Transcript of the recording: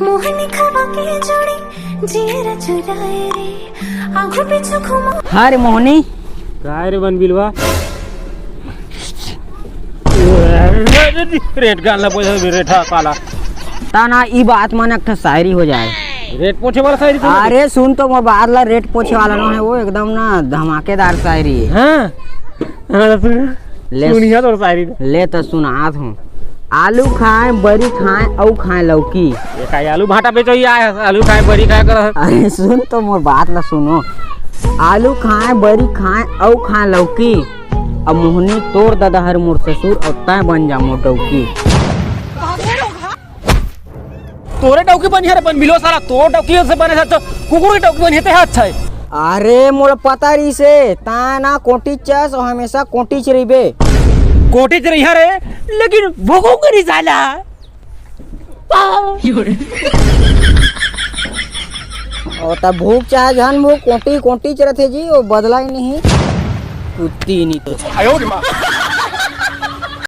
मोहनी खवा के जोड़ी जीरा चुराए रे आंखों पे घुमा। हाँ रे मोहनी, काय रे बन बिलवा रेट गालना पैसा रेट पाला ताना ई बात मन एक शायरी हो जाए। रेट पूछे वाला शायरी तो अरे सुन तो मोर बात ला, रेट पूछे वाला ना है वो, एकदम ना धमाकेदार शायरी है। हाँ ले सुनिया तो शायरी ले तो सुनात हूँ। आलू खाए बरी खाए औ खाए लौकी। ये काय आलू भाटा बेचो ही आया, आलू खाए बरी खाए कर। अरे सुन तो मोर बात ला सुनो। आलू खाए बरी खाए औ खाए लौकी, अब मोहनी तोड़ दादा हर मोर ससुर और तय बन जा मोर टौकी। तोरे टौकी बनी है बन बिलो सारा, तो टौकी से बने तो कुकुर की टौकी बनी है अच्छा है। अरे मोर पता रही से ता ना कोटी चस और हमेशा कोटी चरीबे। कोटी रही रे, लेकिन भोगो करी साला। और तब भूख चाहे जहन भूख कोटी कोटी चरत है जी, वो बदला ही नहीं कुत्ती नहीं तो।